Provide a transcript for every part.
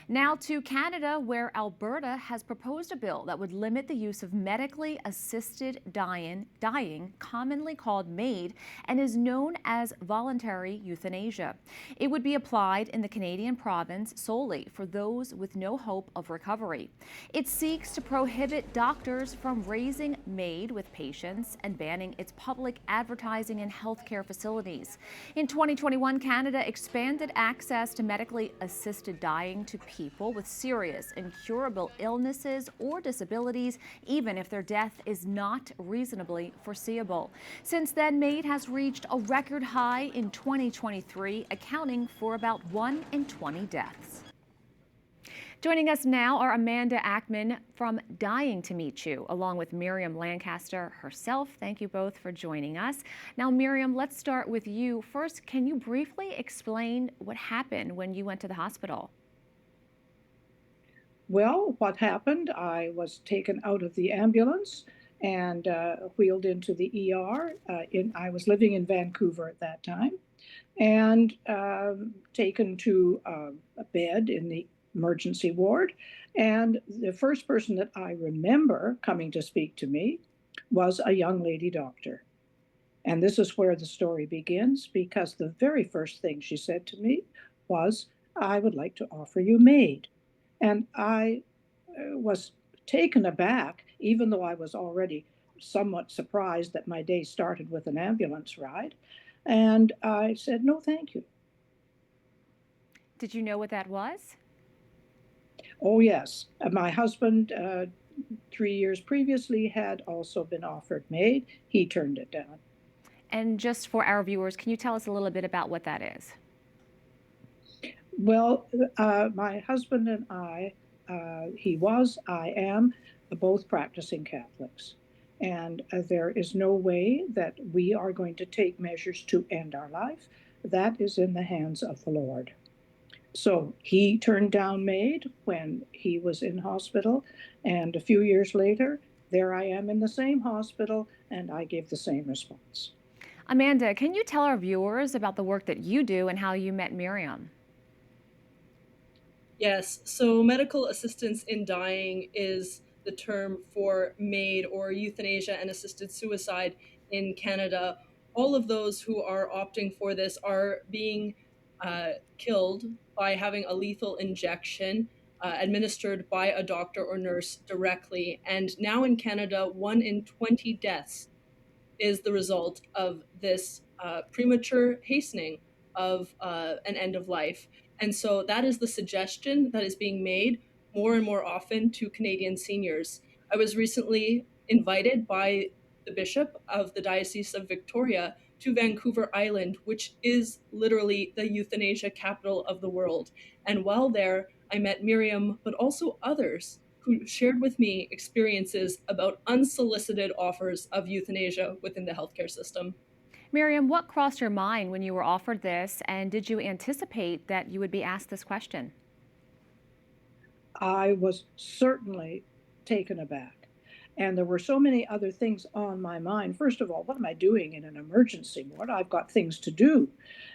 Now to Canada, where Alberta has proposed a bill that would limit the use of medically assisted dying, commonly called MAID, and is known as voluntary euthanasia. It would be applied in the Canadian province solely for those with no hope of recovery. It seeks to prohibit doctors from raising MAID with patients and banning its public advertising in healthcare facilities. In 2021, Canada expanded access to medically assisted dying to people with serious, incurable illnesses or disabilities, even if their death is not reasonably foreseeable. Since then, MAID has reached a record high in 2023, accounting for about 1 in 20 deaths. Joining us now are Amanda Achtman from Dying to Meet You, along with Miriam Lancaster herself. Thank you both for joining us. Now, Miriam, let's start with you. First, can you briefly explain what happened when you went to the hospital? Well, what happened, I was taken out of the ambulance and wheeled into the ER. I was living in Vancouver at that time, and taken to a bed in the emergency ward. And the first person that I remember coming to speak to me was a young lady doctor. And this is where the story begins, because the very first thing she said to me was, "I would like to offer you MAID." And I was taken aback, even though I was already somewhat surprised that my day started with an ambulance ride. And I said, "No, thank you." Did you know what that was? Oh, yes. My husband, 3 years previously, had also been offered MAID. He turned it down. And just for our viewers, can you tell us a little bit about what that is? Well, my husband and I am both practicing Catholics. And there is no way that we are going to take measures to end our life. That is in the hands of the Lord. So he turned down MAID when he was in hospital. And a few years later, there I am in the same hospital, and I gave the same response. Amanda, can you tell our viewers about the work that you do and how you met Miriam? Yes, so medical assistance in dying is the term for MAID, or euthanasia and assisted suicide in Canada. All of those who are opting for this are being killed by having a lethal injection administered by a doctor or nurse directly. And now in Canada, 1 in 20 deaths is the result of this premature hastening of an end of life. And so that is the suggestion that is being made more and more often to Canadian seniors. I was recently invited by the Bishop of the Diocese of Victoria to Vancouver Island, which is literally the euthanasia capital of the world. And while there, I met Miriam, but also others who shared with me experiences about unsolicited offers of euthanasia within the healthcare system. Miriam, what crossed your mind when you were offered this, and did you anticipate that you would be asked this question? I was certainly taken aback. And there were so many other things on my mind. First of all, what am I doing in an emergency ward? I've got things to do.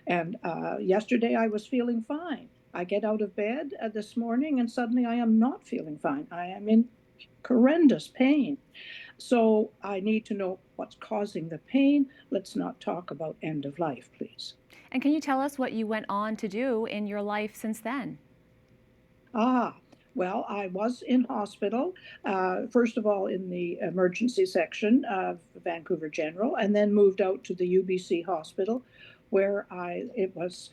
And yesterday I was feeling fine. I get out of bed this morning and suddenly I am not feeling fine. I am in horrendous pain. So I need to know what's causing the pain. Let's not talk about end of life, please. And can you tell us what you went on to do in your life since then? Ah, well, I was in hospital, first of all in the emergency section of Vancouver General, and then moved out to the UBC hospital, where it was,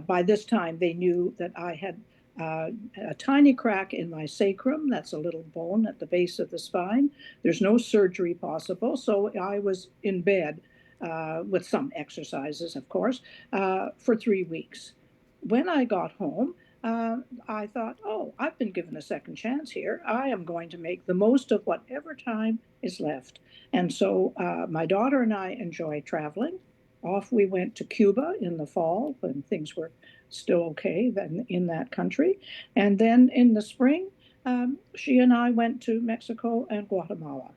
by this time, they knew that I had a tiny crack in my sacrum. That's a little bone at the base of the spine. There's no surgery possible, so I was in bed with some exercises, of course, for 3 weeks. When I got home, I thought, oh, I've been given a second chance here. I am going to make the most of whatever time is left. And so my daughter and I enjoy traveling. Off we went to Cuba in the fall when things were still okay then in that country. And then in the spring, she and I went to Mexico and Guatemala.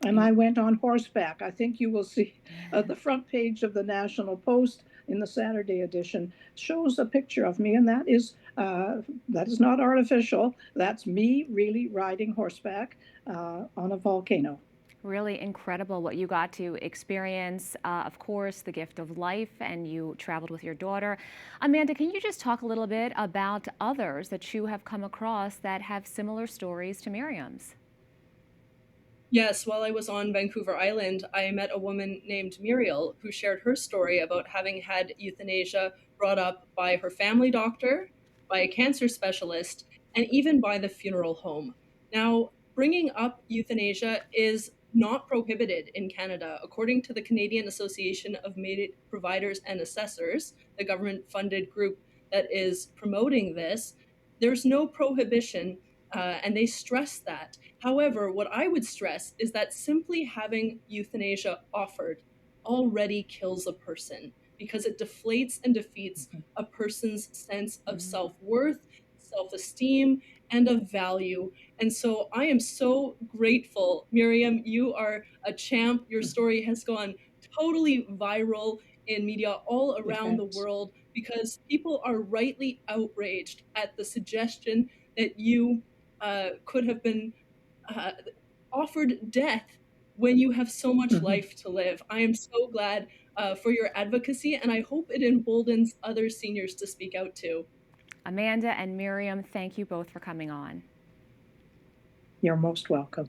And I went on horseback. I think you will see the front page of the National Post in the Saturday edition shows a picture of me, and that is not artificial. That's me really riding horseback on a volcano. Really incredible what you got to experience. Of course, the gift of life, and you traveled with your daughter. Amanda, can you just talk a little bit about others that you have come across that have similar stories to Miriam's? Yes, while I was on Vancouver Island, I met a woman named Muriel who shared her story about having had euthanasia brought up by her family doctor, by a cancer specialist, and even by the funeral home. Now, bringing up euthanasia is not prohibited in Canada. According to the Canadian Association of MAID Providers and Assessors, the government funded group that is promoting this, there's no prohibition, and they stress that. However, what I would stress is that simply having euthanasia offered already kills a person because it deflates and defeats a person's sense of self worth, self esteem, and of value. And so I am so grateful. Miriam, you are a champ. Your story has gone totally viral in media all around the Yes. world because people are rightly outraged at the suggestion that you could have been uh, offered death when you have so much Mhm. life to live. I am so glad for your advocacy, and I hope it emboldens other seniors to speak out too. Amanda and Miriam, thank you both for coming on. You're most welcome.